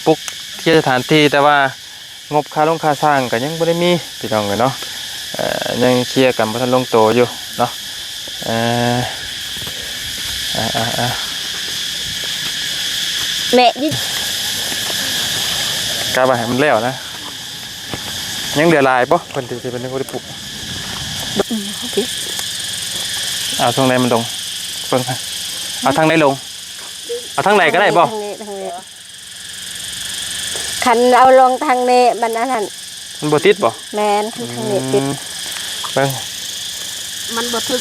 ปลุกเที่ยวสถานที่แต่ว่างบค่าลงค่าสร้างก็ยังบ่ได้มีพี่น้องเลยเนาะยังเคลียร์กันบ่ทันลงตัวอยู่เนาะเอ่อแม่ยิ่งกล้าไปให้มันแล้วนะยังเหลือลายปะคนที่เป็นคนที่ปลูกเอาทางไหนมันลงเพิ่งเอาทางไหนลงเอาทางไหนก็ได้ปะคันเอาลงทางนี้มันนั่นมันบติดปะแมนทางนี้ติดเพิ่งมันบติด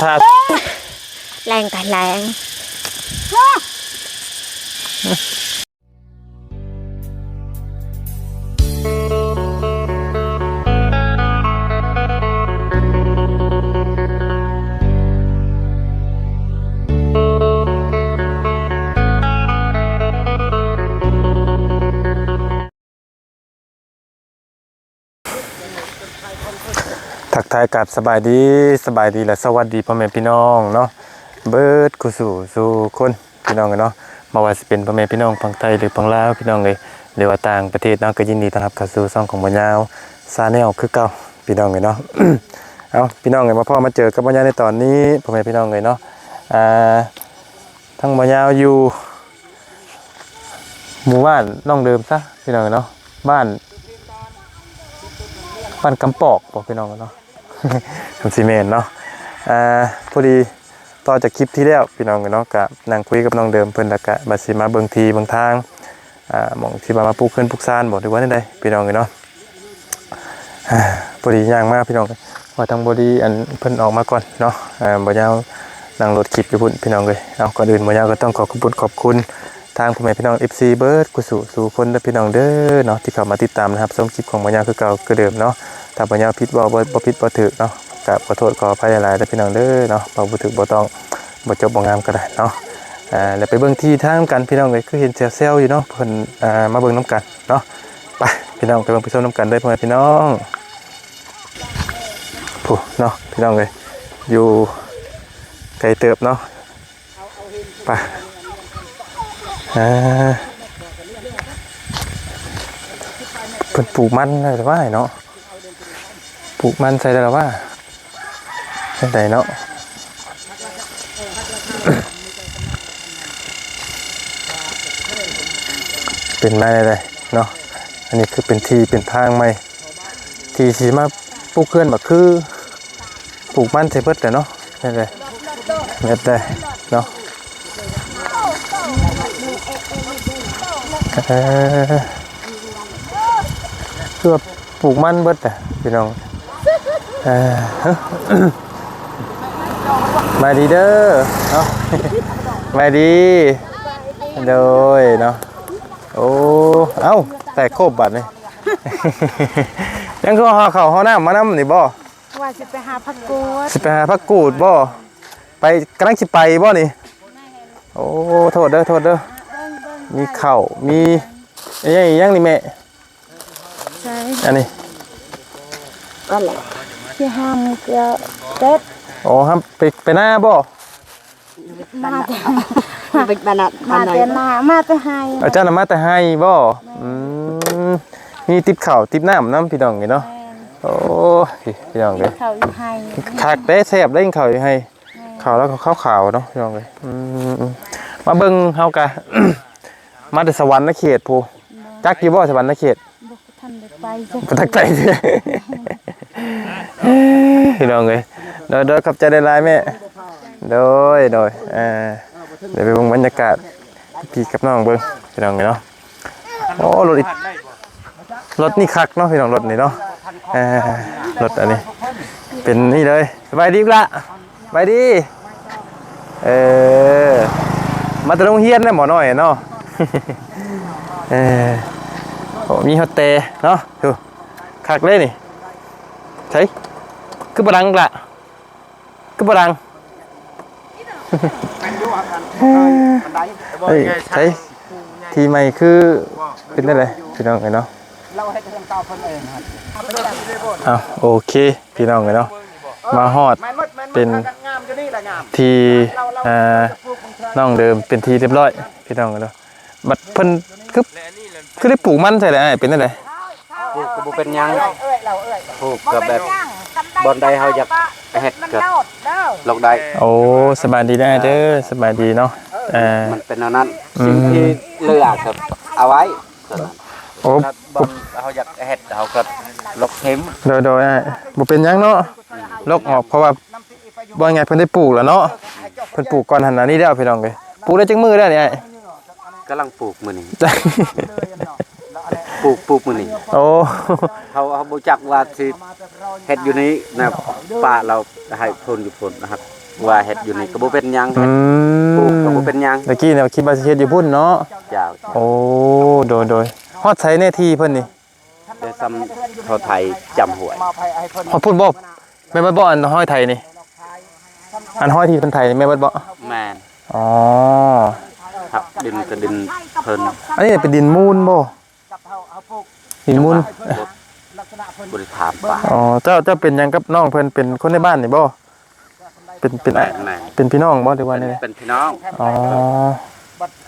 แรงแต่แรงทักทายกับสบายดีและสวัสดีพ่อแม่พี่น้องเนาะเบิร์ดกูสู่คนพี่น้องกันเนาะมาว่าสิเป็นพ่อแม่พี่น้องฝั่งไทยหรือฝั่งลาวพี่น้องเลยหรือว่าต่างประเทศเนาะก็ยินดีต้อนรับเข้าสู่ช่องของบ่ยาวซาแนลคือเก่าพี่น้องเลยเนาะ เอาพี่น้องเลยมาพ่อมาเจอกับบ่ยาวในตอนนี้พ่อแม่พี่น้องเลยเนาะทั้งบ่ยาวอยู่หมู่บ้านน้องเดิมซะพี่น้องเนาะบ้านกำปอกบอกพี่น้องเนาะทำซีเมนเนาะพอดีต่อจากคลิปที่แล้วพี่น้องเนาะกับนางคุยกับน้องเดิมเพิ่นแล้วก็บัดสิมาเบิ่งทีบางทางหม่องที่มาปลูกขึ้นปลูกซ่านบอกดีว่าได้พี่น้องเนาะพอดีย่างมากพี่น้องว่าทางบอดีอันเพิ่นออกมาก่อนเนาะบ่ยาวนั่งรถคลิปอยู่พุ่นพี่น้องเลยเอาก่อนอื่นบ่ยาวก็ต้องขอบคุณทางพ่อแม่พี่น้อง FC เบิร์ดกุสู่คนและพี่น้องเด้อเนาะที่เข้ามาติดตามนะครับชมคลิปของบ่ยาวคือเก่าคือเดิมเนาะถ้าบ่ยาวผิดบ่ผิดบ่ถูกเนาะก็ขอโทษขออภัยหลายๆและพี่น้องเด้อเนาะบ่ถูกบ่ต้องบ่จบบ่งามก็ได้เนาะแล้วไปเบิ่งที่ทางกันพี่น้องเลยคือเห็นเซลอยู่เนาะเพิ่นมาเบิ่งน้ำกันเนาะไปพี่น้องไปเบิ่งไปชมน้ำกันได้พ่อแม่พี่น้องผู้เนาะพี่น้องเลยอยู่ไกลเติบเนาะไปเพิ่นปลูกมันได้หรือว่าเนาะปลูกมันใส่ได้หรือว่าเป็นไดเนาะ เป็นไม้อะไรเนาะอันนี้คือเป็นทีเป็นทางไม้ทีสีมาปลูกเคลื่อนแบบคือปลูกมันใส่เบิดแต่เนาะนี่เลยเม็ดได้เนาะคือว่าปลูกมันเบิดแต่พี่น้องมาดีเด้อเนาะมาดีโดยเนาะโอ้เอ้าแต่โคบบัดนี่ยังก็หาข้าวหาน้ำมาน้ำนี่บ่ว่าจะไปหาผักกูดบ่ไปกำลังสิไปบ่นี่โอ้โทษเด้อมีข้าวมียังนี่แม่ใช่อันนี้ก็แหละที่ห้ามเกลือเต็ดโอ้ห้ามไปหน้าบ่มาแต่มาแต่ให้อาจารย์มาแต่ให้บ่มีติบข้าวติบน้ำน้ำพี่น้องนี่เนาะโอ้พี่น้องเลยข้าวอยู่ให้คักได้แซ่บได้ข้าวอยู่ให้ข้าวแล้วก็ขาวเนาะพี่น้องเลยมาเบิ่งเฮากะ มาแต่สวรรค์นเขตพูจักอยู่บ่สวรรค์นเขตท่านไปทักใจพี่น้องเลยเด้อขับใจได้หลายแม่โดยเดี๋ยวไปเบิ่งบรรยากาศพี่กับน้องเบิ่งพี่น้องเนาะโอ้รถนี่คักเนาะพี่น้องรถนี่เนาะรถอันนี้เป็นนี่เลยสบายดีละสบายดีมาแต่โรงเรียนนะหมอหน่อยเนาะโอ้มีฮอตเตะเนาะดูคักเลยนี่ใช่คือบดังละคือบดังใช่ทีใหม่คือเป็นอะไรพี่น้องเนาะโอเคพี่น้องเนาะมาฮอดเป็นทีน้องเดิมเป็นทีเรียบร้อยพี่น้องเนาะบัดเพิ่นคือ คือได้ปลูกมันใช่ไหมเป็นอะไร ปลูกก็บ่เป็นหยังปลูกก็แบบบอนใดเฮาอยากเฮ็ดก็ลอกได้ โอ้สบายดีได้เด้อสบายดีเนาะมันเป็นอันนั้นสิ่งที่เหลือครับเอาไว้ส่วนนั้น โอ้ บอนเฮาอยากเฮ็ดเฮาก็ลอกเข็ม โดยบ่เป็นหยังเนาะลกออกเพราะว่าบ่ไงเพิ่นได้ปลูกแล้วเนาะเพิ่นปลูกก่อนหั่นน่ะนี่แล้วพี่น้องเอ้ยปลูกได้จักมื้อแล้วนี่ไอ้ กำลังปลูกมื้อนี้ปลูกมื้อนี้ โอ้ เฮาบ่จักว่าสิเฮ็ดอยู่นี้นะป้าเราให้เพิ่นอยู่พุ่นนะครับว่าเฮ็ดอยู่นี่ก็บ่เป็นหยัง ปลูกก็บ่เป็นหยัง ตะกี้เนี่ยคิดว่าสิเฮ็ดอยู่พุ่นเนาะ เจ้า โอ้โดยฮอดไสแน่ที่เพิ่นนี่ แต่ซ้ำเขาไทยจำหวย ฮอดพุ่นบ่แม่นบ่อันห้อยไทยนี่อันห้อยที่เพิ่นไทยนี่แม่นบ่ แม่น อ๋อ ครับดินก็ดินเพิ่น อันนี้เป็นดินมูลบ่ดินมูล บริถามป่า อ๋อเจ้าเป็นหยังกับน้องเพิ่นเป็นคนในบ้านนี่บ่เป็น แม่น เป็นพี่น้องบ่หรือว่าไง เป็นพี่น้อง อ๋อ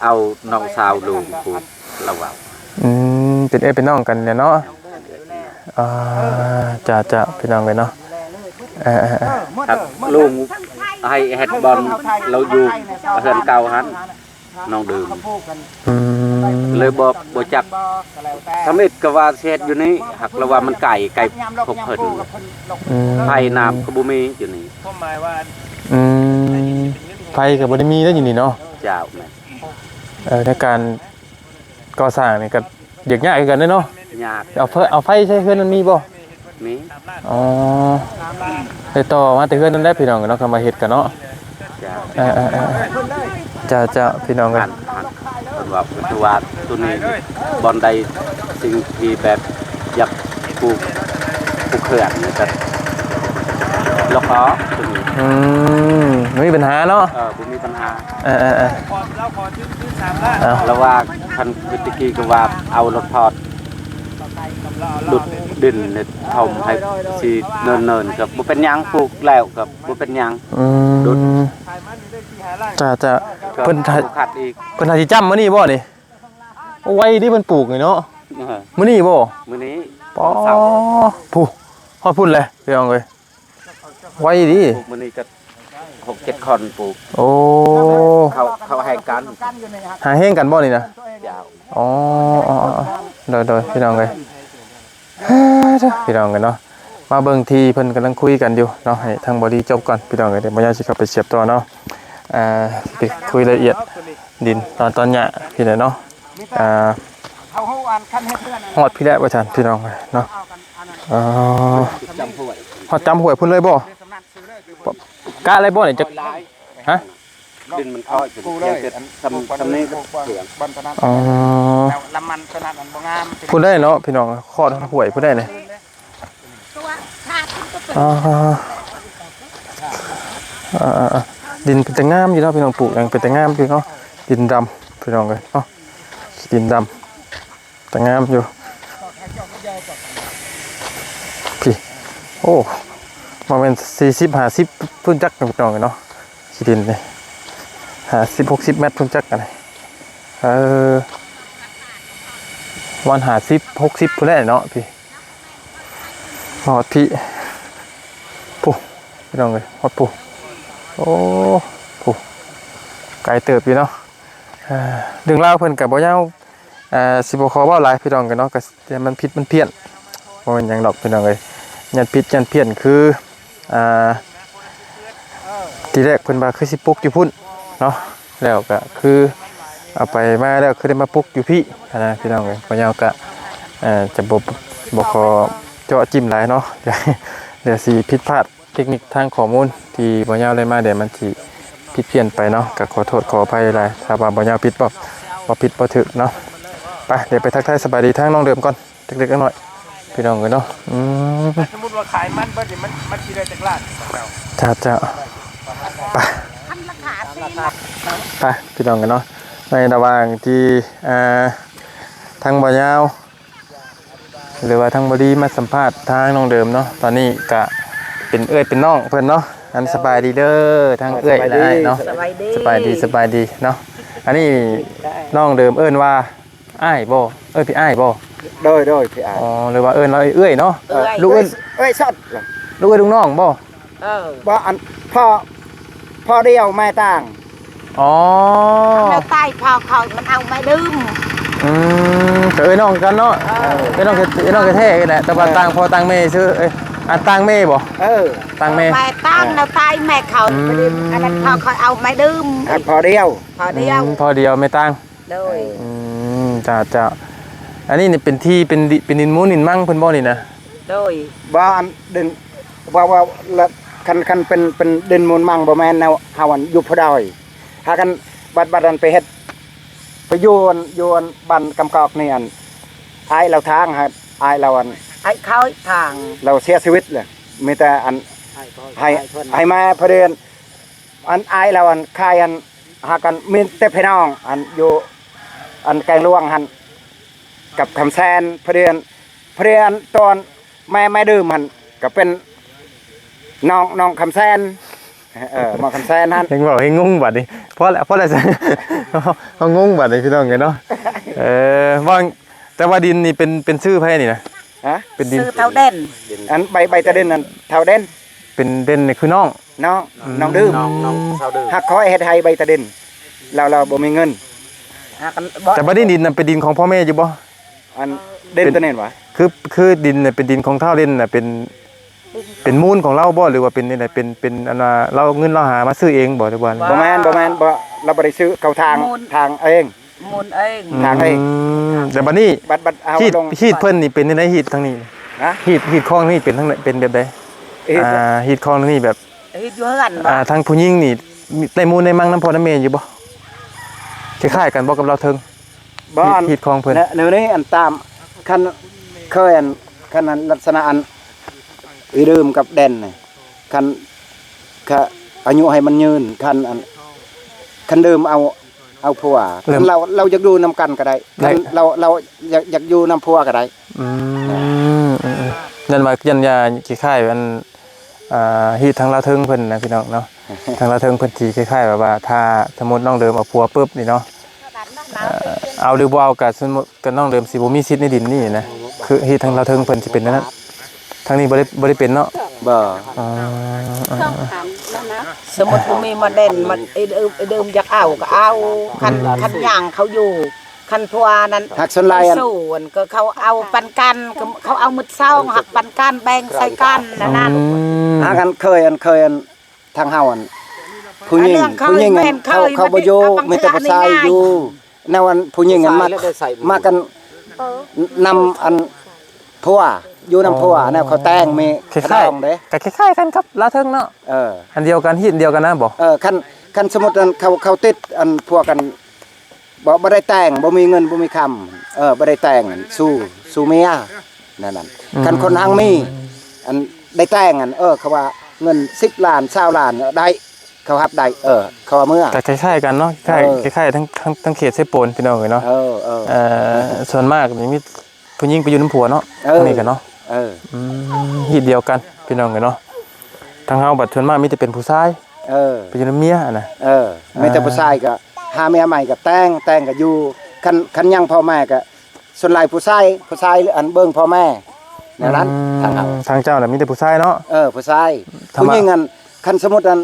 เอาน้องสาวลุงพูดเราว่า เป็นเป็นน้องกันเนี่ยเนาะจะพี่น้องเลยเนาะครับลุงให้เฮ็ดบอลเราอยู่เฮือนเก่าหันน้องดื่มเลยบ่จักทำอิดก็ว่าเฮ็ดอยู่นี้หักละว่ามันไก่พกเพิ่นไผน้ำก็บ่มีอยู่นี่ ความหมายว่า ไฟกับบ่ได้มีแล้วอยู่นี่เนาะ เจ้าแม่ ในการก่อสร้างนี่ก็เด็กยากกันเนาะ ยาก เอาไฟใช้เฮือนมันมีบ่ มี อ๋อไปต่อมาแต่เฮือนนั้นได้พี่น้องเนาะก็มาเฮ็ดกันเนาะ เจ้า จะพี่น้องกัน เพิ่นว่าตัวนี้บอลใดสิ่งที่แบบอยากปลูกเขื่อนนี่ก็ล็อกล้อตัวนี้ ไม่มีปัญหาเนาะ บ่มีปัญหา เราขอชื่น3 ล้าน แล้วว่าคันวิตกี้ก็ว่าเอารถทอดดุดดินเนี่ยทำให้สิเนินๆกับบ่เป็นหยังปลูกแล้วกับบ่เป็นหยังดุด จะเพิ่น ขัดอีก เพิ่นสิจำมื้อนี้บ่นี่เอาไว้ที่เพิ่นปลูกนี่เนาะมื้อนี้บ่ มื้อนี้ ปอผู้ฮอดพุ่นเลยพี่น้องเอ้ยไว้ดิ ปลูกมื้อนี้ก็6-7 คนปลูก โอ้ เขาให้กัน หาแห้งกันบ่นี่นะ ยาว อ๋อโดยพี่น้องเอ้ยพี่น้องกันเนาะมาเบิ่งทีเพิ่นกำลังคุยกันอยู่เนาะให้ทางบอดี้จบก่อนพี่น้องเอ้ยเดี๋ยวบ่ยาวสิเข้าไปเสียบต่อเนาะไปคุยรายละเอียดดินตอนหยะพี่น้องเนาะฮอดพี่แล้วว่าซั่นพี่น้องเอ้ยเนาะจำห้วย ฮอดจำหวยพุ่นเลยบ่กะอะไรบ่นี่จะฮะ ดินมันทอดอยู่เพียงแต่ทำนี้ก็เถียง อ๋อ ลำมันขนาดนั้นบ่งาม พูดได้เนาะพี่น้องคอดหวยพูดได้เลยดินเป็นแต่งามอยู่เนาะพี่น้องปลูกยังเป็นแต่งามอยู่เนาะดินดำพี่น้องเลยเนาะดินดำแต่งามอยู่พี่โอ้มาเป็น40-50พุ่นจักพี่น้องเลยเนาะขี้ดินเลย50-60 เมตรพุ่นจักกันเลยวัน50-60พุ่นได้เนาะพี่หอดพี่ปุ๊พี่น้องเลยหอดปุ๊โอ้ปุ๊ไกลเติบอยู่เนาะดึงเล่าเพิ่นกับบ่ยาวสิบ่ขอเว้าหลายพี่น้องกันเนาะก็มันผิดมันเพี้ยนบ่แม่นหยังดอกพี่น้องเอ้ยยันผิดยันเพี้ยนคือทีแรกเพิ่นว่าคือสิปลุกอยู่พุ่นเนาะแล้วก็คือเอาไปมาแล้วคือได้มาปลุกอยู่พี่นะพี่น้องเอ้ยบ่ยาวก็จะบ่ขอเจาะจิ้มหลายเนาะเดี๋ยวสิผิดพลาดเทคนิคทางข้อมูลที่บ่ยาวเลยมาเดี๋ยวมันสิผิดเพี้ยนไปเนาะก็ขอโทษขออภัยหลายถ้าว่าบ่ยาวผิดบ่ผิดบ่ถูกเนาะไปเดี๋ยวไปทักทายสบายดีทางน้องเดิมก่อนเล็กๆน้อยๆพี่น้องกันเนาะสมมุติว่าขายมันเบิดนี่มันสิได้จักล้าน จ้าไปไปพี่น้องกันเนาะในระหว่างที่ทางบ่ยาวหรือว่าทางบดีมาสัมภาษณ์ทางน้องเดิมเนาะตอนนี้ก็เป็นเป็นน้องเพื่อนเนาะอันสบายดีเด้อทางได้เนาะสบายดีเนาะอันนี้น้องเดิมว่า อ้ายบ่พี่อ้ายบ่ โดยพี่อ้าย อ๋อหรือว่าเอิ้นเราเอ้ยเนาะ ลูกเอ้ย สด ลูกเอ้ยลูกน้องบ่ บ่อันพ่อเดียวแม่ต่าง อ๋อ เราตายพอเขามันเอาไม่ดื่ม ก็เอ้ยน้องกันเนาะเอ้ยน้องแท้ๆกันแหละแต่ว่าต่างพ่อต่างแม่ชื่อต่างแม่บ่ ต่างแม่ แม่ตั้งเราตายแม่เขาไม่ดื่มอันนั้นพอเขาเอาไม่ดื่ม อันพ่อเดียว พอเดียว พอเดียวไม่ต่าง โดย จ้าอันนี้นี่เป็นที่เป็นดินมูลดินมั่งเพิ่นบ่นี่นะ โดย บ่อันดินว่าละคันเป็นดินมูลมั่งบ่แม่นแนวเฮาอันอยู่พอดอยหากันบัดอันไปเฮ็ดไปโยนบ้านกำกอกนี่อันอายเราทางฮะอายเราอัน ให้เขาทาง เราเสียชีวิตเลยมีแต่อันให้มาพอเดือนอันอายเราอันคายอันหากันมีแต่พี่น้องอันอยู่อันแกงล่วงหันกับคำแซนพอเดือนตอนแม่ดื่มหันก็เป็นน้องคำแซนมาคำแซนหัน เห็นบอกให้งงบัดนี่เพราะอะไร เขางงบัดนี่พี่น้องกันเนาะว่าแต่ว่าดินนี่เป็นชื่อไผนี่นะ ฮะ เป็นดิน ซื้อเท่าเด่น อันใบตะเด่นอันเท่าเด่น เป็นเด่นนี่คือน้อง น้องดื่ม น้องเท่าเดิม หักคอยเฮ็ดให้ใบตะเด่นเราบ่มีเงิน แต่บ่ได้ดินน่ะเป็นดินของพ่อแม่อยู่บ่ อันเด่นตัวนี้วะ คือดินน่ะเป็นดินของเท่าเด่นน่ะเป็นมูลของเราบ่หรือว่าเป็นอะไรเป็นอันว่าเราเงินเราหามาซื้อเองบ่หรือว่า บ่แม่นบ่เราบ่ได้ซื้อเข้าทางเอง มูลเอง ทางเอง แต่บัดนี้ บัดเอา ฮีดเพิ่นนี่เป็นในฮีดทางนี้ ฮะ ฮีดคลองนี่เป็นทางไหนเป็นแบบใดฮีดคลองนี่แบบ เฮ็ดอยู่เฮือนบ่ ทางผู้หญิงนี่ได้มูลได้มั่งน้ำพ่อน้ำแม่อยู่บ่คล้ายๆกันบ่กับเราเทิง บ่อัน ฮีดคลองเพิ่น แนวนี้อันตามคันเคยอันคันอันลักษณะอันอีดื่มกับแดนนี่คันอายุให้มันยืนคันดื่มเอาผัวเราอยากอยู่นำกันก็ได้คันเราอยากอยู่นำผัวก็ได้ ยันว่ายันยาคล้ายๆอันฮีดทางเราเทิงเพิ่นนะพี่น้องเนาะ ทางเราเทิงเพิ่นสิคล้ายๆแบบว่าถ้าสมมุติน้องเดิมเอาผัวปุ๊บนี่เนาะเอาหรือบ่เอาก็สมมุติก็น้องเดิมสิบ่มีสิทธิ์ในดินนี่นะคือฮีดทางเราเทิงเพิ่นสิเป็นนั่นนะทางนี้บ่ได้เป็นเนาะ บ่ สมมุติบ่มีมาเด่นมันไอ้เดิมอยากเอาก็เอาคันย่างเขาอยู่คันพัวนั้น หักสนลายอัน สู้อันก็เขาเอาปันกันก็เขาเอามืดเศร้าหักปันกันแบ่งใส่กันนั่น หากันเคยอันทางเฮาอันผู้หญิงเขาบ่อยู่มีแต่ผู้ชายอยู่แนวอันผู้หญิงอันมากันนำอันผัวอยู่นำผัวแนวเขาแต่งมี คล้ายๆก็คล้ายๆกันครับเราเทิงเนาะอันเดียวกันฮีดเดียวกันนะบ่ คันสมมุติอันเขาติดอันพวกกันบ่ได้แต่งบ่มีเงินบ่มีคำบ่ได้แต่งอันสู้เมียนั่นคันคนทางมีอันได้แต่งอันเขาว่าเงิน10ล้าน20ล้านได้เขารับได้เขาว่าเมื่อก็คล้ายๆกันเนาะคล้ายๆทั้งเขตเซโปนพี่น้องเนาะส่วนมากนี่มีผู้หญิงไปอยู่น้ำผัวเนาะนี่กันเนาะฮีดเดียวกันพี่น้องเนาะทางเฮาบัดส่วนมากมีแต่เป็นผู้ชายไปอยู่น้ำเมียนะมีแต่ผู้ชายก็หาเมียใหม่ก็แต่งก็อยู่คันยังพ่อแม่ก็ส่วนหลายผู้ชายอันเบิ่งพ่อแม่ในนั้นทางเจ้าน่ะมีแต่ผู้ชายเนาะผู้ชายผู้หญิงอันคันสมมุติอัน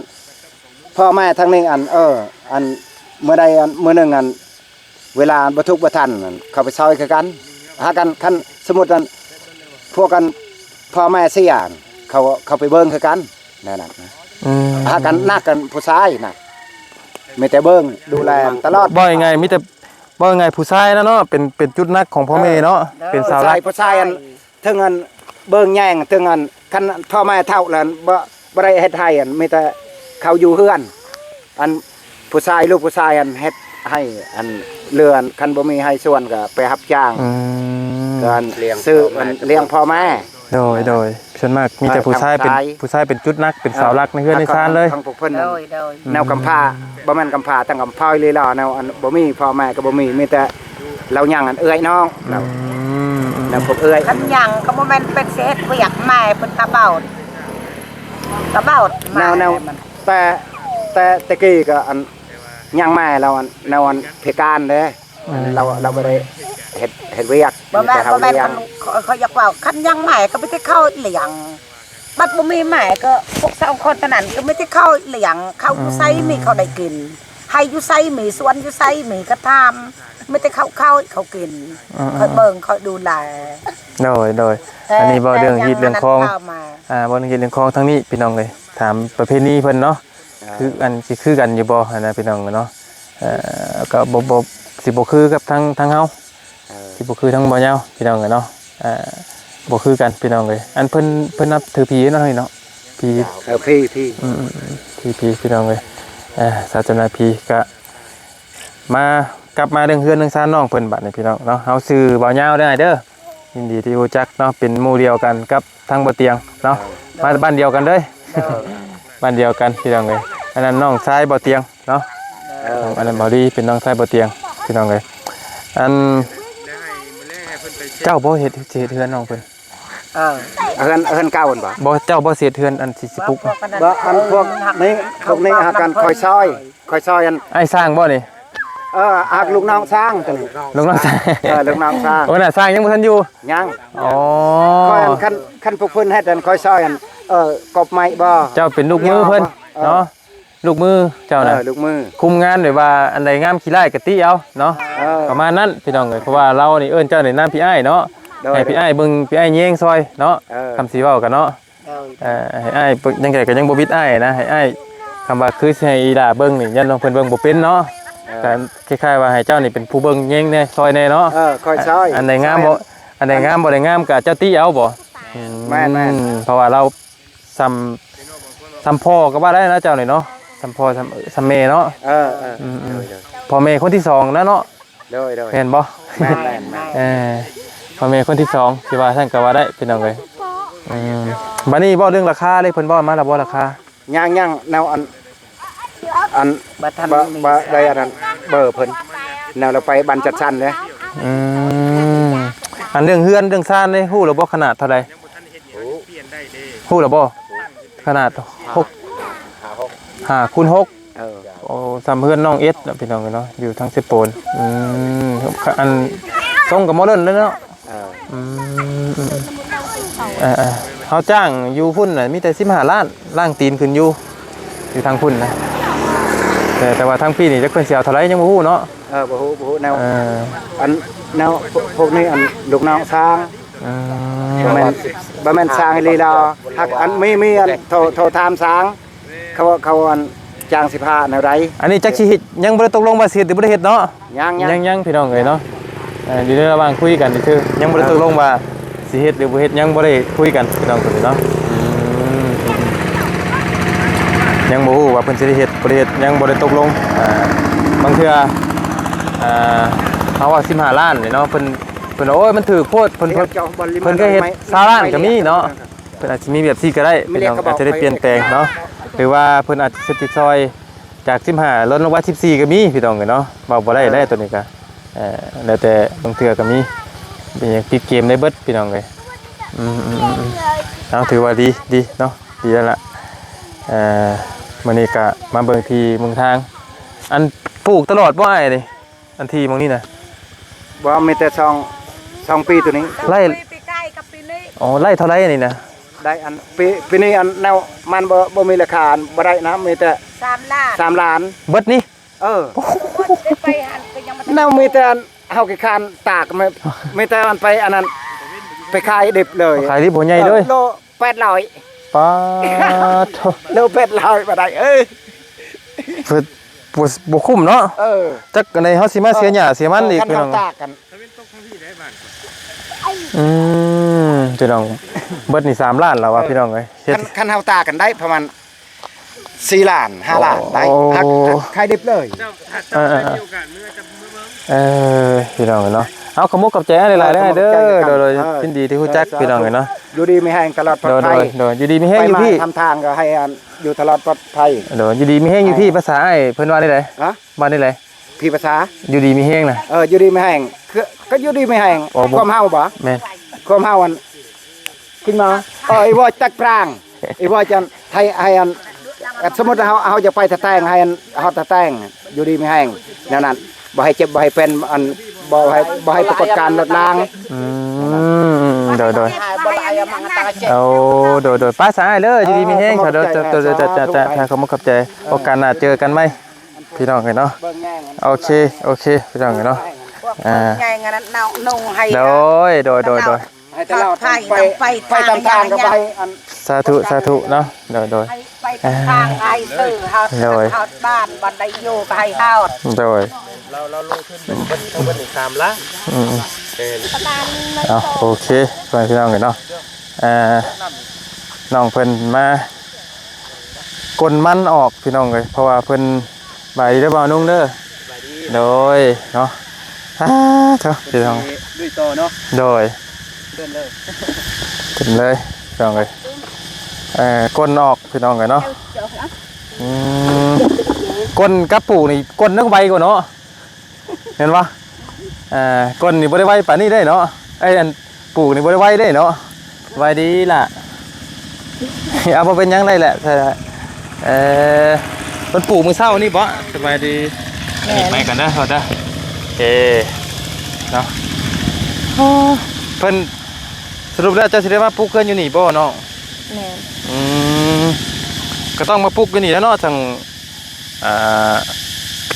พ่อแม่ทางนี้อันอันเมื่อใดอันเมื่อนึงอันเวลาบ่ทุกข์บ่ทันเขาไปซอยกันหากันคันสมมุติอันพวกกันพ่อแม่เสียเขาไปเบิ่งคือกันนั่นน่ะหากันนักกันผู้ชายน่ะมีแต่เบิ่งดูแลตลอดบ่ยังไงมีแต่บ่ยังไงผู้ชายนะเนาะเป็นจุดนักของพ่อแม่เนาะเป็นสาวรักผู้ชายอันถึงอันเบิ่งแย่งถึงอันคันพ่อแม่เฒ่าแล้วบ่ได้เฮ็ดให้อันมีแต่เขาอยู่เฮือนอันผู้ชายลูกผู้ชายอันเฮ็ดให้อันเรือนคันบ่มีให้ส่วนก็ไปรับจ้างการซื้ออันเลี้ยงพ่อแม่โดยส่วนมากมีแต่ผู้ชายเป็นจุดนักเป็นสาวรักในเฮือนในชานเลยทั้งพวกเพิ่นแนวกำพร้าบ่แม่นกำพร้าตั้งกำพร้าเลยล่ะแนวอันบ่มีพ่อแม่ก็บ่มีแต่เราย่างอันเอื้อยน้องแล้วพวกเอื้อยคันย่างก็บ่แม่นเป็นเศษเปียกแม่เป็นตะเบาแนวแต่ตะกี้ก็อันย่างแม่เราอันแนวอันพิการเด้ เราบ่ได้เฮ็ดเวียก บ่แม่ แต่ บ่แม่ เลี้ยง เขาอยากว่าคันยังแม่ก็ไม่ได้เข้าเลี้ยงบัดบ่มีแม่ก็พวก2คนเท่านั้นก็ไม่ได้เข้าเลี้ยงเข้าอยู่ไสมีเขาได้กินให้อยู่ไสมีสวนอยู่ไสมีกระทำไม่ได้เข้าเขากินคอยเบิ่งคอยดูแล โดยอันนี้บ่เรื่องฮีดเรื่องคอง เข้ามา บ่เรื่องฮีดเรื่องคองทั้งนี้พี่น้องเลยถามประเพณีเพิ่นเนาะคืออันสิคือกันอยู่บ่นะพี่น้องเนาะก็บ่สิบ่คือกับทางเฮาสิบ่คือทั้งบ่ยาวพี่น้องเนาะบ่คือกันพี่น้องเลยอันเพิ่นนับถือผีเนาะเนาะผี พี่ ผีพี่น้องเลยศาสนาผีก็มากลับมาเรื่องเฮือนเรื่องซ่านน้องเพิ่นบัดนี้พี่น้องเนาะเฮาชื่อบ่ยาวได้เด้อยินดีที่รู้จักเนาะเป็นหมู่เดียวกันกับทางบ่เตียงเนาะมาบ้านเดียวกันเด้อ บ้านเดียวกันพี่น้องเลยอันนั้นน้องชายบ่เตียงเนาะอันนั้นบ่ดีเป็นน้องชายบ่เตียงพี่น้องเลยอันเจ้าบ่เฮ็ดเฮือนน้องเพิ่น เออ เฮือนเก่าบ่ บ่เจ้าบ่เสียเฮือนอันสิปลุก บ่อันพวกนี้หากันคอยซอยอัน ไอ้สร้างบ่นี่ หักลูกน้องสร้างตัวนี้ ลูกน้องสร้าง ลูกน้องสร้าง โอ้น่ะสร้างยังบ่ทันอยู่ ยัง อ๋อ คอยอันคันพวกเพิ่นเฮ็ดอันคอยซอยอันกบไม้บ่ เจ้าเป็นลูกมือเพิ่นเนาะลูกมือเจ้าน่ะ ลูกมือ คุมงานด้วยว่าอันใดงามขี้ไล่กะติเอาเนาะประมาณนั้นพี่น้องเอ้ยเพราะว่าเรานี่เอิ้นเจ้านี่นามพี่อ้ายเนาะให้พี่อ้ายเบิ่งพี่อ้ายแยงซอยเนาะคำสิเว้ากันเนาะให้อ้ายยังไงก็ยังบ่บิดอ้ายนะให้อ้ายคำว่าคือสิให้อีหล่าเบิ่งนี่ยันลองเพิ่นเบิ่งบ่เป็นเนาะก็คล้ายๆว่าให้เจ้านี่เป็นผู้เบิ่งแยงแน่ซอยแน่เนาะ คอยซอย อันใดงามบ่ได้งามก็เจ้าติเอาบ่ แม่น เพราะว่าเราซ้ำพ่อก็ว่าได้นะเจ้านี่เนาะซ้ำพ่อซ้ำแม่เนาะพ่อแม่คนที่สองนะเนาะ โดย เห็นบ่ แม่น พ่อแม่คนที่สองที่ว่าท่านก็ว่าได้เป็นจังไดบัดนี้บ่เรื่องราคาเลยเพิ่นบ่มาแล้วบ่ราคา ย่างแนวอัน บัดทัน บ่ได้อันนั้นเบอร์เพิ่นแนวเราไปบันจัดสรรเลย อันเรื่องเฮือนเรื่องซ่านนี่ฮู้แล้วบ่ขนาดเท่าใดฮู้แล้วบ่ขนาด5คูณ6โอ้ซ้ำเฮือนน้องเอสเนาะพี่น้องเนาะอยู่ทางเซโปนอันทรงกับโมเดิร์นเลยเนาะเขาจ้างอยู่พุ่นน่ะมีแต่15 ล้านล่างตีนขึ้นอยู่ทางพุ่นนะแต่ว่าทางพี่นี่จักเพิ่นสิเอาเท่าไหร่ยังบ่ฮู้เนาะบ่ฮู้แนวอันแนวพวกนี้อันลูกน้องสร้างบ่แม่นสร้างให้ลีลาฮักอันมีอันโทรถามสร้างเขาอันจ้าง15แนวใด อันนี้จักสิเฮ็ดยังบ่ได้ตกลงว่าสิเฮ็ดหรือบ่ได้เฮ็ดเนาะ ยัง พี่น้องเอ้ยเนาะอยู่ในระหว่างคุยกันนี่คือยังบ่ได้ตกลงว่าสิเฮ็ดหรือบ่เฮ็ดยังบ่ได้คุยกันพี่น้องคนนี้เนาะยังบ่ฮู้ว่าเพิ่นสิได้เฮ็ดบ่ได้เฮ็ดยังบ่ได้ตกลงบางเทื่อเฮาว่า15 ล้านนี่เนาะเพิ่นโอ้ยมันถูกโพดเพิ่นก็เฮ็ด20 ล้านก็มีเนาะเพิ่นอาจสิมีแบบซี่ก็ได้พี่น้องอาจจะได้เปลี่ยนแปลงเนาะหรือว่าเพิ่นอาจจะเฮ็ดติดซอยจาก15ลดลงว่า14ก็มีพี่น้องเอ้ยเนาะบ่ได้ตัวนี้ก็แล้วแต่บางเทื่อก็มีเป็นอย่างติดเกมในเบิดพี่น้องเลยเอาถือว่าดีเนาะดีแล้วล่ะมื้อนี้ก็มาเบิ่งที่เมืองทางอันปลูกตลอดบ่อ้ายนี่อันที่เมืองนี้น่ะ บ่มีแต่2ปีตัวนี้ ไร่ ปีใกล้กับปีนี้ อ๋อไร่เท่าไหร่นี่นะ ได้อันปีนี้อันแนวมันบ่มีราคาบ่ได้นะมีแต่ 3 ล้าน 3 ล้าน เบิดนี่ ได้ไปหันก็ยังบ่ แนวมีแต่เฮาขี้คานตากมีแต่อันไปอันนั้นไปขายดิบเลย ขายที่บ่ใหญ่เลย โล800 ป๊าดโถ โล800บ่ได้บ่คุ้มเนาะ จัก จักในเฮาสิมาเสียหญ้าเสียมันอีกพี่น้อง ตากกัน พี่น้องเบิดนี่3 ล้านแล้วว่ะพี่น้องเอ้ยเฮ็ด คันเฮาตากกันได้ประมาณ4 ล้าน5 ล้านได้หักขายดิบเลย พี่น้องเนาะเอาขมุกกับแจ้หลายๆได้เด้อโดยยินดีที่ฮู้จักพี่น้องเนาะ อยู่ดีไม่แห้งตลอดปลอดภัย โดยอยู่ดีมีแห้งอยู่พี่ ทำทางก็ให้อยู่ตลอดปลอดภัย โดยอยู่ดีมีแห้งอยู่พี่ภาษาไอ้เพิ่นว่าได้ได ฮะ ว่าได้ได พี่ภาษา อยู่ดีมีแห้งน่ะ อยู่ดีไม่แห้งก็อยู่ดีไม่แห้งความเฮาบ่ แม่น ความเฮาอันขึ้นมาไอ้ว่าตักปรางไอ้ว่าจันให้อันสมมุติเฮาจะไปตะแตงให้อันเฮาตะแตงอยู่ดีไม่แห้งแนวนั้น บ่ให้เจ็บบ่ให้เป็นอันบ่ให้ปรากฏการณ์ลดลาง โดย บ่ได้เอามาตาเจ็บ เอาโดยป้าสายเลยดีมีแห้งเขาจะทางเขามาขับใจโอกาสหน้าเจอกันไหมพี่น้องกันเนาะโอเคพี่น้องกันเนาะ ไงงั้นเอานุ่งให้ โดย ให้ตลอด ไป ตามทางก็ไปอัน สาธุเนาะโดย ไปทางให้ซื้อเฮาบ้านบันไดอยู่ก็ให้เฮา โดย เราลงทุนเป็นทั้งเบิดอีก3ล้าน เอาโอเคพี่น้องกันเนาะน้องเพิ่นมากลมันออกพี่น้องเลยเพราะว่าเพิ่นบายดีเด้อบ่าวนุ่งเด้อโดยเนาะเถอะพี่น้อง ด้วยต่อเนาะ โดย เดินเลย ถึงเลยพี่น้องเลยก้นออกพี่น้องเลยเนาะก้นกับปูนี่ก้นนึกไวกว่าเนาะเห็นปะก้นนี่บ่ได้ไวป่านนี้ได้เนาะไอ้อันปูนี่บ่ได้ไวได้เนาะไวดีล่ะเอามาเป็นยังได้แหละมันปลูกมือเศร้านี่บ่สบายดีนี่ไปกันนะเขาจ้ะโอเคเนาะเพิ่นสรุปแล้วจะสิได้มาปลูกเกินอยู่นี่บ่เนาะ แม่น ก็ต้องมาปลูกอยู่นี่แล้วเนาะทาง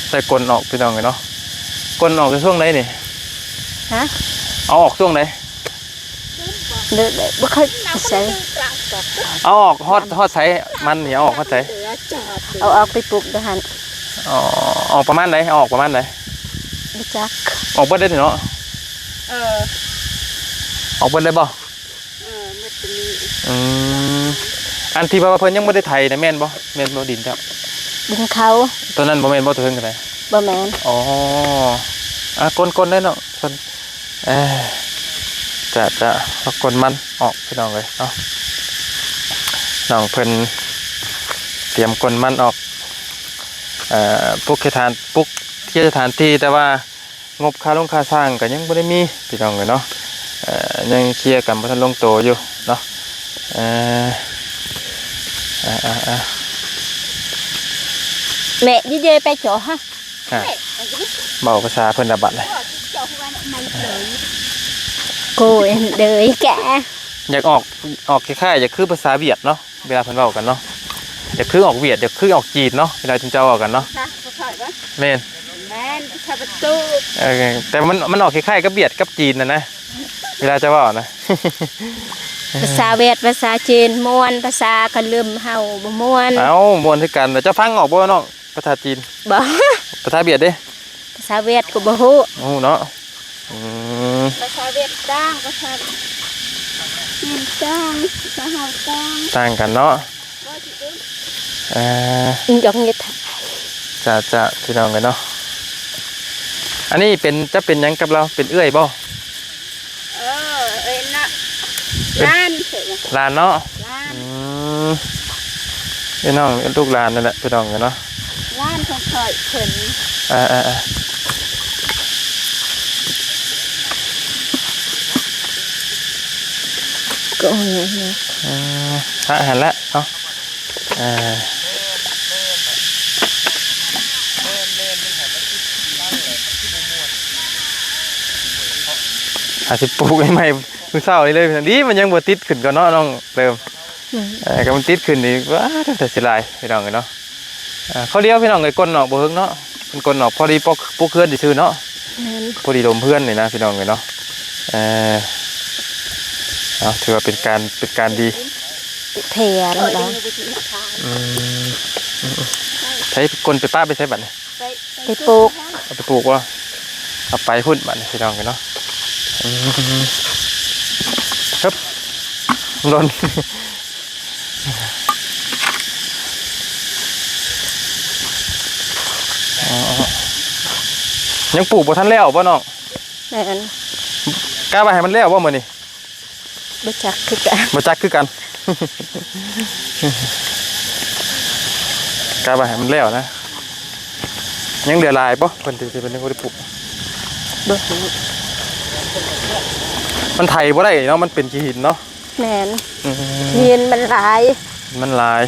ใส่กลนออกพี่น้องเลยเนาะกลนออกในช่วงไหนนี่ ฮะ เอาออกช่วงไหน เด้อบ่ค่อยใส่ เอาออกฮอดใส่มันนี่เอาออกฮอดใส่ เอาออกไปปลูกเด้อหั่น ออกประมาณไหนเอาออกประมาณไหน บ่จัก ออกเบิดได้เนาะออกเบิดได้บ่อันที่ว่าเพิ่นยังบ่ได้ไถนะแม่นบ่ดินครับ ดินเขา ตัวนั้นบ่แม่นบ่ตัวเพิ่นกันได บ่แม่น อ๋อกลได้เนาะเพิ่นจะเอากลมันออกพี่น้องเลยเนาะน้องเพิ่นเตรียมกลมันออกปลุกที่สถานที่แต่ว่างบค่าลงค่าสร้างก็ยังบ่ได้มีพี่น้องเลยเนาะยังเคลียร์กันบ่ทันลงตัวอยู่เนาะแม่เยๆไปจ่อฮะ เบาภาษาเพิ่นระบัดเลย โกยเดยแก อยากออกคล้ายๆอยากคือภาษาเวียดเนาะเวลาเพิ่นเว้ากันเนาะอยากคือออกเวียดอยากคือออกจีนเนาะเวลาถึงจะออกกันเนาะแม่นชาประตู แต่มันออกคล้ายๆกับเวียดกับจีนนะเวลาจะเว้านะ ภาษาเวียดภาษาจีนม่วนภาษากะลืมเฮาบ่ม่วน เอ้าม่วนคือกันแต่จะฟังออกบ่เนาะภาษาจีน บ่ ภาษาเวียดเด้ ภาษาเวียดก็บ่ฮู้ โอ้เนาะ ภาษาเวียดจ้างภาษาจีนจ้างภาษาเฮาจ้าง ต่างกันเนาะยกนิด จะพี่น้องกันเนาะอันนี้จะเป็นหยังกับเราเป็นเอื้อยบ่ เอ้ยนะร้าน ลานเนาะ ร้าน พี่น้องลูกลานนั่นแหละพี่น้องกันเนาะ ร้านของข่อยเพิ่น ก็เนี่ย หันละเนาะสิปลูกใหม่ๆมือเศร้าเลยดีมันยังบ่ติดขึ้นก่อนเนาะน้องเติมก็มันติดขึ้นนี่ว้าแต่สิลายพี่น้องเนาะเขาเลี้ยวพี่น้องเลยก้นเนาะบ่เฮิงเนาะเป็นก้นเนาะพอดีปกเพื่อนซื่อเนาะพอดีลมเพื่อนนี่นะพี่น้องเลยเนาะถือว่าเป็นการดี เทียแล้วล่ะ ใช้ก้นไปป้าไปใช้บัตร ไปปลูก เอาไปปลูกว่าเอาไปพุ่นบัตรพี่น้องกันเนาะครับโดนยังปลูกบ่ทันแล้วบ่น้อง แม่น กล้าไปให้มันแล้วบ่มื้อนี้ บ่จักคือกัน บ่จักคือกัน กล้าไปให้มันแล้วนะยังเหลือหลายบ่เพิ่นสิเป็นคนที่ปลูก บ่ฮู้ มันไถบ่ได้เนาะมันเป็นขี้หินเนาะ แม่นเฮียนมันหลาย มันหลาย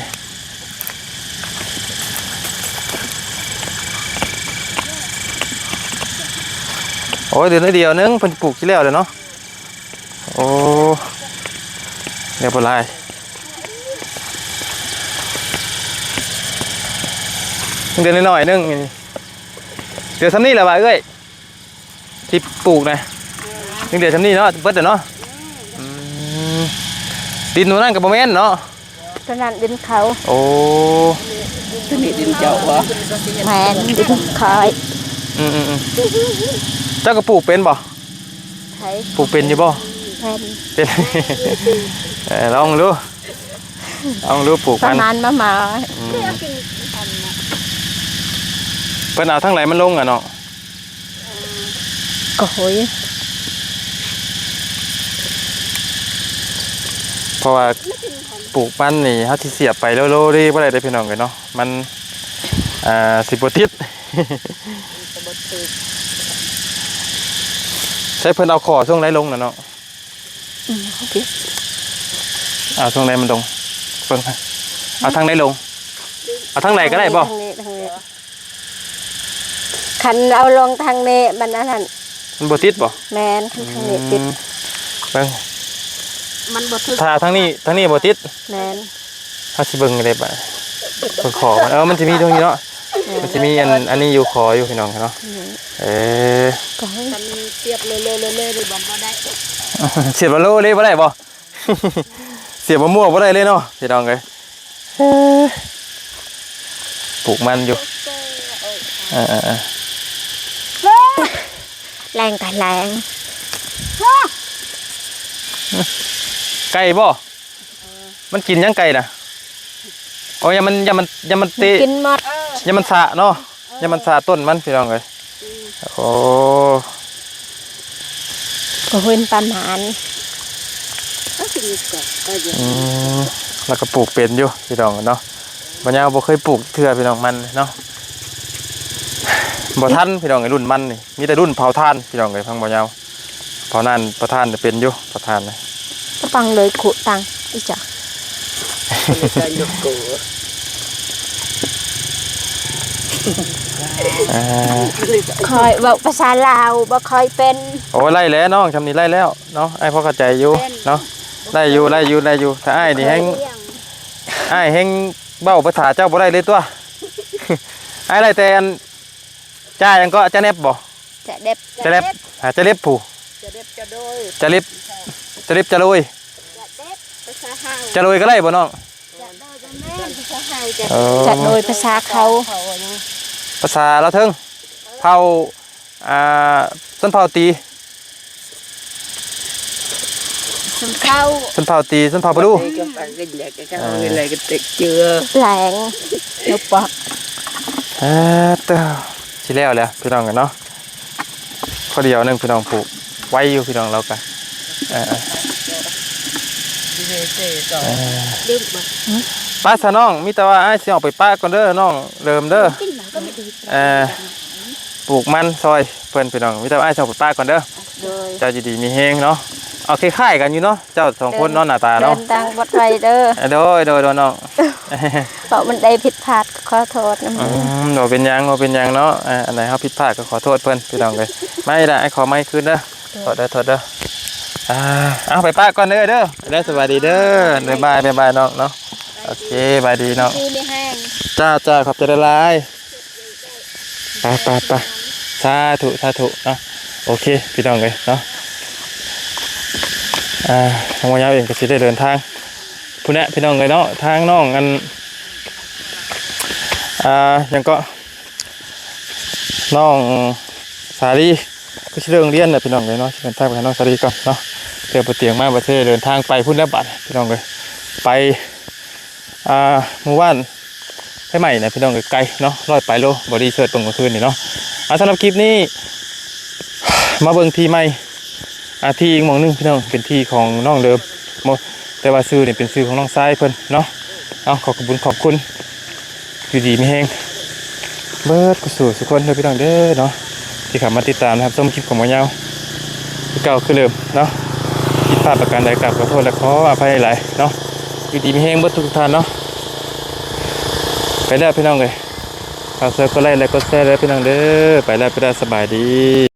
อ้ยเดือนเดียวนึงเพิ่นปลูกที่แล้วเลยเนาะโอ้เดี๋ยวบ่ลายเดือนน้อยๆนึงเดี๋ยวทำนี่แหละว่าเอ้ยที่ปลูกนะเดี๋ยวทำนี่เนาะเบิดเนาะดินตรงนั้นกับบ่แม่นเนาะตอนนั้นดินเขา โอ้ ตัวนี้ดินเจ้าวะ แมนดินคอย เจ้าก็ปลูกเป็นบ่ ไทย ปลูกเป็นอยู่บ่ แมน เป็นลองดูปลูก ประ มัน มาณมา เพิ่นเอาทั้งไหลมันลงอ่ะเนาะ ก็หอย เพราะว่าปลูกมันนี่เฮาสิเสียบไปโลๆดิบ่ได้เด้อพี่น้องเอ้ยเนาะมันสิบ่ติด ใช้เพิ่นเอาขอช่วงไหนลงน่ะเนาะ โอเค เอาช่วงไหนมันลงเบิ่งเอาทางไหนลงเอาทางไหนก็ได้บ่ ทางนี้คันเอาลงทางนี้มันอันนั้น มันบ่ติดบ่ แมนคันทางนี้ติด เบิ่ง มันบ่ถึก ถ้าทางนี้บ่ติด แมน เฮาสิเบิ่งได้บ่เพิ่นขอมันจะมีตรงนี้เนาะมันจะมีอันนี้อยู่ขออยู่พี่น้องเนาะก็หอย มันเสียบเลยดิบ่ได้ เสียบบ่โลเลยบ่ได้บ่ เสียบบ่มั่วบ่ได้เลยเนาะพี่น้องเอ้ยปลูกมันอยู่แรงกันแรง ไก่บ่มันกินยังไก่น่ะโอ้ยอย่ามันเตะ กินหมด อย่ามันสะเนาะอย่ามันสะต้นมันพี่น้องเอ้ยโอ้ ก็หอยประมาณ แล้วก็ปลูกเป็นอยู่พี่น้องเนาะบ่ยาวบ่เคยปลูกเทื่อพี่น้องมันเนาะบ่ทันพี่น้องไอ้รุ่นมันนี่มีแต่รุ่นเผาถ่านพี่น้องไอ้พังบ่ยาวเผานั่นเผาถ่านเป็นอยู่เผาถ่านนะ ก็ตังเลยขุตังอีจ้ะคอยบอกภาษาลาวบ่คอยเป็น โอ้ไล่แล้วน้องชำนี้ไล่แล้วเนาะไอ้พ่อเข้าใจอยู่เนาะไล่อยู่ถ้าไอ้นี่แฮงไอ้แฮงเบ้าภาษาเจ้าบ่ได้เลยตัว ไอ้ไล่แต่อันจ้ายังก็จะเน็บบ่ จะเด็บ จะเล็บจะเล็บผู้ จะเด็บจะโดย จะเล็บจะโรย ภาษาเฮา จะโรยก็ได้บ่น้อง จะโดยภาษาเขา ภาษาเราเทิงเผาส้นเผาตี เขา ส้นเผาตีส้นเผาปลาดู แรงนกปอก เต้าชิแล้วแหละพี่น้องกันเนาะข้อเดียวนึงพี่น้องปลูกไว้อยู่พี่น้องเรากันป้าซะน้องมีแต่ว่าไอ้สิออกไปป้าก่อนเด้อน้องเริ่มเด้อปลูกมันซอยเพิ่นพี่น้องมีแต่ว่าไอ้สิออกไปป้าก่อนเด้อ โดย เจ้าดีๆมีเฮงเนาะเอาคล้ายๆกันอยู่เนาะเจ้าสองคนเนาะหน้าตา เดิ เนาะ นทางวัดไรเด้อ โดยน้อง เพราะมันได้ผิดพลาดขอโทษนะมึง โดเป็นยังเนาะอันไหนเขาผิดพลาดก็ขอโทษเพิ่นพี่น้องเลยไม่ได้ไอ้ขอไม่คืนเด้อโทษเด้อเอาไปป้าก่อนเด้อได้สวัสดีเด้อบ๊ายบายน้องเนาะโอเคบายดีน้อง ดีไม่แห้ง จ้าขอบใจละลายไปสาธุเนาะโอเคพี่น้องเลยเนาะทางวันยาวเองก็สิได้เดินทางพุ่นแหละพี่น้องเลยเนาะทางน้องอันยังก็น้องสาลีก็ชื่อเรื่องเรียนนะพี่น้องเลยเนาะเดินทางไปน้องสาลีก่อนเนาะเดินไปเตียงมาประเทศเดินทางไปพุ่นแล้วบัดพี่น้องเลยไปหมู่บ้านให้ใหม่นะพี่น้องเลยไกลเนาะ100 ไปโลบอดี้เชิร์ตตรงกลางคืนนี่เนาะสำหรับคลิปนี้มาเบิ่งทีใหม่ที่อีกหม่องนึงพี่น้องเป็นที่ของน้องเดิมแต่ว่าซื้อเนี่ยเป็นซื้อของน้องทรายเพิ่นเนาะเอาขอบคุณอยู่ดีไม่แห้งเบิร์ดกุศลสุขคนเด้อพี่น้องเด้อเนาะที่ขับมาติดตามนะครับส้มคลิปของหมอยาวที่เก่าคือเดิมเนาะผิดพลาดประการใดกราบขอโทษและขออภัยหลายเนาะอยู่ดีไม่แห้งเบิร์ดทุกท่านเนาะไปแล้วพี่น้องเลยฝากเซิร์ฟก็ไลค์และกดแชร์แล้วพี่น้องเด้อไปแล้วสบายดี